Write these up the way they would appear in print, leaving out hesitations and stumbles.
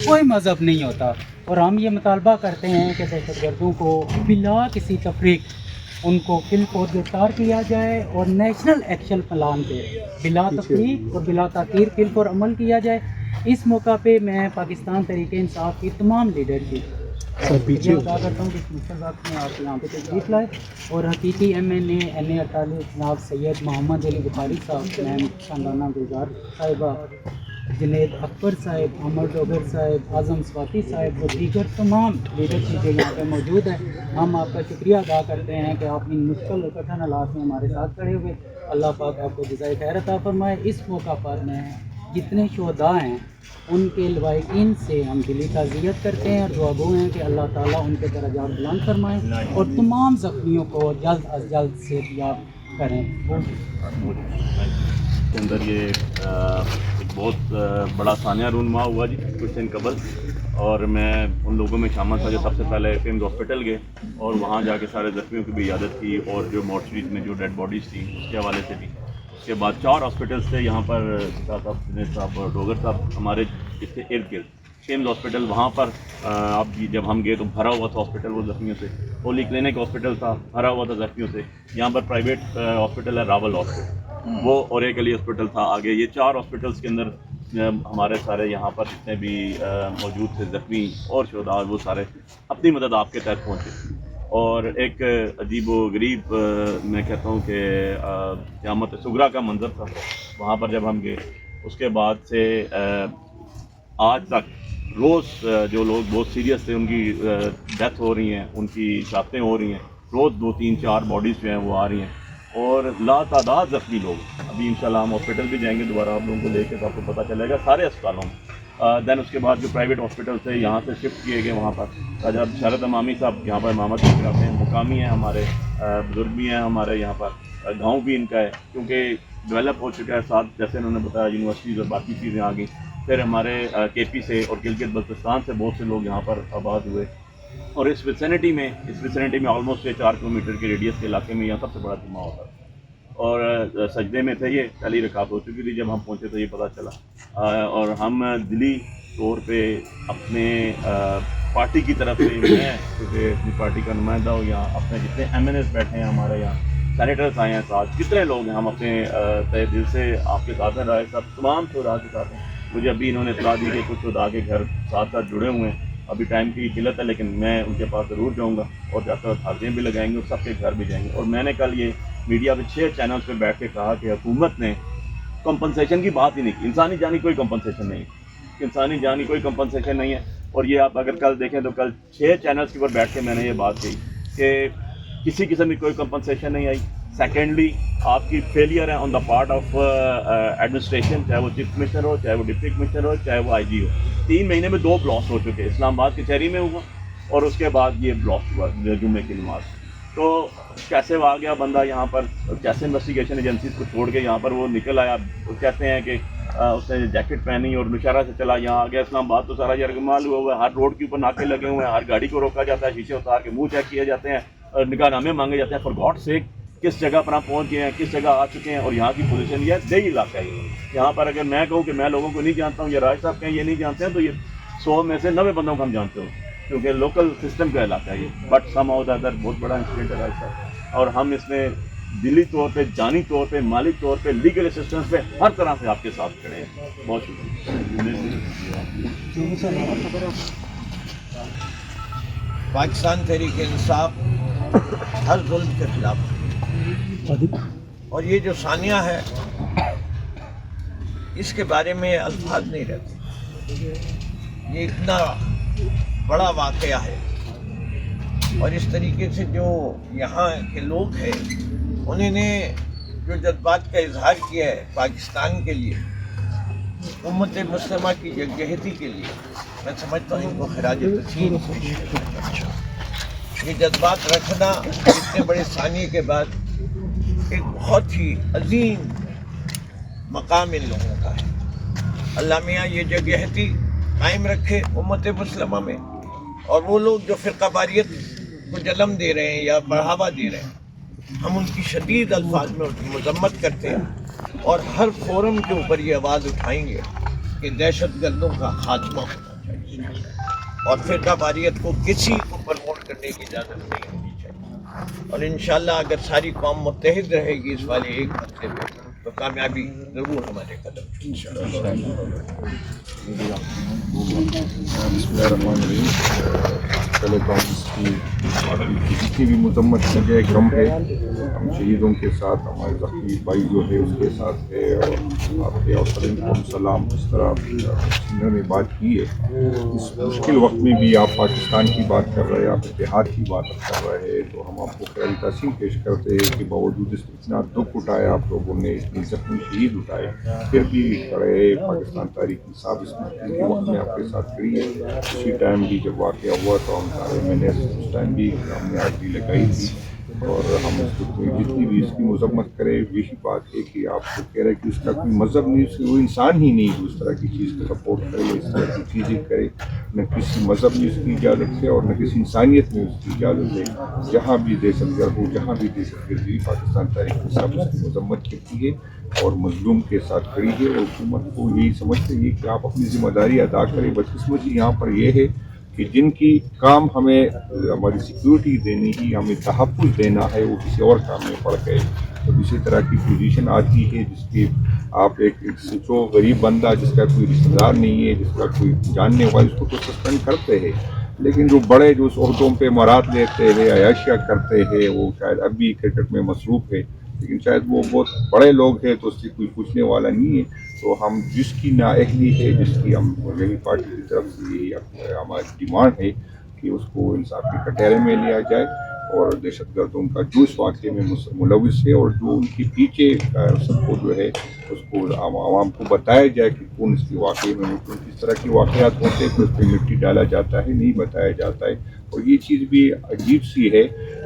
کوئی مذہب نہیں ہوتا، اور ہم یہ مطالبہ کرتے ہیں کہ دہشت گردوں کو بلا کسی تفریق ان کو فل فور گرفتار کیا جائے اور نیشنل ایکشن پلان پہ بلا تفریق اور بلا تاخیر فل فور عمل کیا جائے۔ اس موقع پہ میں پاکستان تحریک انصاف کی تمام لیڈر کی ادا کرتا ہوں کہ اس مشکل وقت میں آپ یہاں پہ تشریف لائے، اور حقیقی NA 48 جناب سید محمد علی بخاری صاحب، میم شاندانہ گلزار صاحبہ، جنید اکبر صاحب، عمر ڈوگر صاحب، اعظم سواتی صاحب اور دیگر تمام لیڈرشپ جو یہاں پہ موجود ہے، ہم آپ کا شکریہ ادا کرتے ہیں کہ آپ ان مشکل اور کٹھن حالات میں ہمارے ساتھ کھڑے ہوئے۔ اللہ پاک آپ کو جزائے خیر عطا فرمائے۔ اس موقع پر میں جتنے شہداء ہیں ان کے لواحقین سے ہم دلی تعزیت کرتے ہیں اور دعا گو ہیں کہ اللہ تعالیٰ ان کے درجات بلند فرمائیں اور تمام زخمیوں کو جلد از جلد صحت یاب کریں۔ کے اندر یہ ایک بہت بڑا ثانیہ رونما ہوا جی کچھ دن قبل، اور میں ان لوگوں میں شامل تھا جو سب سے پہلے فیمز ہاسپٹل گئے اور وہاں جا کے سارے زخمیوں کی بھی عیادت کی، اور جو مورچریز میں جو ڈیڈ باڈیز تھیں اس کے حوالے سے بھی۔ اس کے بعد 4 ہاسپٹلس تھے یہاں پر، صاحب جنید صاحب اور ڈوگر صاحب ہمارے اس کے ارد گرد۔ فیمز ہاسپٹل وہاں پر اب جب ہم گئے تو بھرا ہوا تھا ہاسپٹل وہ زخمیوں سے، ہولی کلینک ہاسپٹل تھا بھرا ہوا تھا زخمیوں سے، یہاں پر پرائیویٹ ہاسپٹل ہے راول ہاسپٹل وہ، اور ایک علی ہاسپٹل تھا آگے۔ یہ 4 ہاسپٹلس کے اندر ہمارے سارے یہاں پر جتنے بھی موجود تھے زخمی اور شہداء وہ سارے اپنی مدد آپ کے تحت پہنچے، اور ایک عجیب و غریب میں کہتا ہوں کہ قیامت صغریٰ کا منظر تھا وہاں پر جب ہم گئے۔ اس کے بعد سے آج تک روز جو لوگ بہت سیریس تھے ان کی ڈیتھ ہو رہی ہیں، ان کی شہادتیں ہو رہی ہیں، روز 2 3 4 باڈیز جو ہیں وہ آ رہی ہیں، اور لا تعداد زخمی لوگ۔ ابھی انشاءاللہ ہم ہاسپٹل بھی جائیں گے دوبارہ آپ لوگوں کو لے کے، تو آپ کو پتہ چلے گا سارے اسپتالوں میں۔ دین اس کے بعد جو پرائیویٹ ہاسپٹل تھے یہاں سے شفٹ کیے گئے وہاں پر۔ جب بشارت امامی صاحب یہاں پر امامت بھی کراتے ہیں، مقامی ہیں ہمارے، بزرگ بھی ہیں ہمارے یہاں پر، گاؤں بھی ان کا ہے کیونکہ ڈیولپ ہو چکا ہے ساتھ، جیسے انہوں نے بتایا یونیورسٹیز اور باقی چیزیں آ گئیں۔ پھر ہمارے KP سے اور گلگت بلتستان سے بہت سے لوگ یہاں پر آباد ہوئے، اور اس ویسینٹی میں آلموسٹ 4 کلومیٹر کے ریڈیس کے علاقے میں یہاں سب سے بڑا اجتماع ہوتا ہے، اور سجدے میں تھے یہ، پہلی رکعت ہو چکی تھی جب ہم پہنچے تو یہ پتہ چلا، اور ہم دلی طور پہ اپنے پارٹی کی طرف سے، میں کیونکہ اپنی پارٹی کا نمائندہ ہوں، یہاں اپنے جتنے MNAs بیٹھے ہیں ہمارے یہاں، سینیٹرز آئے ہیں ساتھ، جتنے لوگ ہیں ہم اپنے تہ دل سے آپ کے ساتھ ہیں، رائے صاحب تمام شہداء کے ساتھ ہیں۔ مجھے ابھی انہوں نے اطلاع دی کہ کچھ شہداء کے گھر ساتھ جڑے ہوئے ہیں، ابھی ٹائم کی قلت ہے لیکن میں ان کے پاس ضرور جاؤں گا، اور جاتے وقت حاضریاں بھی لگائیں گے اور سب کے گھر بھی جائیں گے۔ اور میں نے کل یہ میڈیا پہ 6 چینلز پہ بیٹھ کے کہا کہ حکومت نے کمپنسیشن کی بات ہی نہیں کی، انسانی جانی کوئی کمپنسیشن نہیں ہے، انسانی جانی کوئی کمپنسیشن نہیں ہے۔ اور یہ آپ اگر کل دیکھیں تو کل 6 چینلز کے اوپر بیٹھ کے میں نے یہ بات کہی کہ کسی قسم کی کوئی کمپنسیشن نہیں آئی۔ سیکنڈلی آپ کی فیلئر ہے آن دا پارٹ آف ایڈمنسٹریشن، چاہے وہ چیف کمشنر ہو، چاہے وہ ڈپٹی کمشنر ہو، چاہے وہ IG ہو۔ 3 مہینے میں 2 بلاسٹ ہو چکے، اسلام آباد کچہری میں ہوا اور اس کے بعد یہ بلاسٹ ہوا جمعے کی نماز۔ تو کیسے وہ آ گیا بندہ یہاں پر، کیسے انویسٹیگیشن ایجنسیز کو چھوڑ کے یہاں پر وہ نکل آیا؟ کہتے ہیں کہ اس نے جیکٹ پہنی اور نشارہ سے چلا یہاں آ گیا۔ اسلام آباد تو سارا یرغمال ہوا ہوا ہے، ہر روڈ کے اوپر ناکے لگے ہوئے ہیں، ہر گاڑی کو روکا جاتا ہے، شیشے اتار کے منہ چیک کیے جاتے ہیں، نگاہ نامے مانگے جاتے ہیں۔ فار گاڈ سیک کس جگہ پر آپ پہنچ گئے ہیں، کس جگہ آ چکے ہیں، اور یہاں کی پوزیشن یہ ہے دیہی علاقہ ہے۔ یہاں پر اگر میں کہوں کہ میں لوگوں کو نہیں جانتا ہوں یا راج صاحب کہیں یہ نہیں جانتے ہیں تو یہ 100 میں سے 90 بندوں کو ہم جانتے ہوں، کیونکہ لوکل سسٹم کا علاقہ ہے یہ۔ بٹ سم ہاؤ ادر بہت بڑا انسیڈنٹ ہے راج صاحب، اور ہم اس میں دلی طور پہ، جانی طور پہ، مالی طور پہ، لیگل اسسٹنس پہ ہر طرح سے آپ کے ساتھ کھڑے ہیں۔ بہت شکریہ۔ پاکستان تحریک انصاف ہر ظلم کے خلاف، اور یہ جو ثانیہ ہے اس کے بارے میں الفاظ نہیں رہتے، یہ اتنا بڑا واقعہ ہے، اور اس طریقے سے جو یہاں کے لوگ ہیں انہوں نے جو جذبات کا اظہار کیا ہے پاکستان کے لیے، امت مسلمہ کی یکجہتی کے لیے، میں سمجھتا ہوں ان کو خراج تحسین پیش کرنا چاہیے۔ یہ جذبات رکھنا اتنے بڑے ثانیے کے بعد ایک بہت ہی عظیم مقام ان لوگوں کا ہے۔ اللہ میاں یہ یکجہتی قائم رکھے امت مسلمہ میں، اور وہ لوگ جو فرقہ واریت کو جنم دے رہے ہیں یا بڑھاوا دے رہے ہیں، ہم ان کی شدید الفاظ میں مذمت کرتے ہیں، اور ہر فورم کے اوپر یہ آواز اٹھائیں گے کہ دہشت گردوں کا خاتمہ ہونا چاہیے۔ اور فرقہ واریت کو کسی کو پروموٹ کرنے کی اجازت نہیں ہونی چاہیے. اور انشاءاللہ اگر ساری قوم متحد رہے گی اس والے ایک مسئلے میں تو کامیابی ضرور ہمارے قدم ہے انشاءاللہ. بسم اللہ الرحمن الرحیم. پہلے تو ہم اس کی جتنی بھی مذمت کی جائے گرم ہے. ہم شہیدوں کے ساتھ، ہمارے زخمی بھائی جو ہے اس کے ساتھ ہے، اور آپ کے اوسرین کو ہم سلام. اس طرح انہوں نے بات کی ہے اس مشکل وقت میں بھی آپ پاکستان کی بات کر رہے ہیں، آپ اتحاد کی بات کر رہے ہیں، تو ہم آپ کو خیر تحسین پیش کرتے ہیں کہ باوجود اس اتنا دکھ اٹھایا آپ لوگوں نے، اتنی زخمی شہید اٹھائے، پھر بھی کھڑے پاکستان تحریک انصاف اس مشکل کے وقت میں آپ کے ساتھ کھڑی ہے. اسی ٹائم بھی جب واقعہ ہوا تو ہم سارے میں نے اس ٹائم بھی ہم نے حاضری لگائی تھی، اور ہم اس کو جتنی بھی اس کی مذمت کرے یہی بات ہے کہ آپ کو کہہ رہے کہ اس کا کوئی مذہب نہیں، اس وہ انسان ہی نہیں جو اس طرح کی چیز کو سپورٹ کرے، اس طرح کی چیزیں کرے. نہ کسی مذہب میں اس کی اجازت ہے اور نہ کسی انسانیت میں اس کی اجازت ہے. جہاں بھی دہشت گرد ہو، جہاں بھی دہشت گردی، پاکستان تحریک انصاف اس کی مذمت کرتی ہے اور مظلوم کے ساتھ کھڑی ہے. اور حکومت کو یہی سمجھتے ہیں کہ آپ اپنی ذمہ داری ادا کریں. بدقسمتی یہاں پر یہ ہے کہ جن کی کام ہمیں ہماری سیکیورٹی دینی ہی، ہمیں تحفظ دینا ہے، وہ کسی اور کام میں پڑ گئے. تو اسی طرح کی پوزیشن آتی ہے جس کی آپ ایک جو غریب بندہ جس کا کوئی رشتہ دار نہیں ہے، جس کا کوئی جاننے والا، اس کو تو سسپینڈ کرتے ہیں. لیکن جو بڑے جو اس عہدوں پہ مراد لیتے ہیں، عیاشیاں کرتے ہیں، وہ شاید اب بھی کرکٹ میں مصروف ہے، لیکن شاید وہ بہت بڑے لوگ ہیں تو اس سے کوئی پوچھنے والا نہیں ہے. تو ہم جس کی نااہلی ہے، جس کی ہم یہی پارٹی کی طرف سے یہی ہماری ڈیمانڈ ہے کہ اس کو انصاف کے کٹہرے میں لیا جائے، اور دہشت گردوں کا جو اس واقعے میں ملوث ہے اور جو ان کے پیچھے سب کو جو ہے اس کو عوام کو بتایا جائے کہ کون اس کے واقعے میں کس طرح کے واقعات ہوتے ہیں، تو اس پہ مٹی ڈالا جاتا ہے، نہیں بتایا جاتا ہے. اور یہ چیز بھی عجیب سی ہے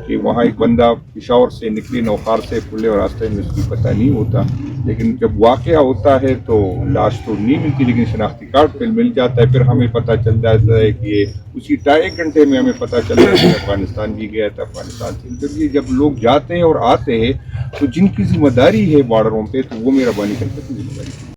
کہ وہاں ایک بندہ پشاور سے نکلے، نوخار سے کھلے اور راستے میں اس کی پتہ نہیں ہوتا، لیکن جب واقعہ ہوتا ہے تو لاش تو نہیں ملتی، لیکن شناختی کارڈ پہ مل جاتا ہے. پھر ہمیں پتہ چل جاتا ہے کہ یہ اسی 2.5 گھنٹے میں ہمیں پتہ چل جاتا ہے کہ افغانستان بھی گیا تھا، افغانستان سے. جب یہ جب لوگ جاتے ہیں اور آتے ہیں تو جن کی ذمہ داری ہے بارڈروں پہ، تو وہ مہربانی کر کے ذمہ داری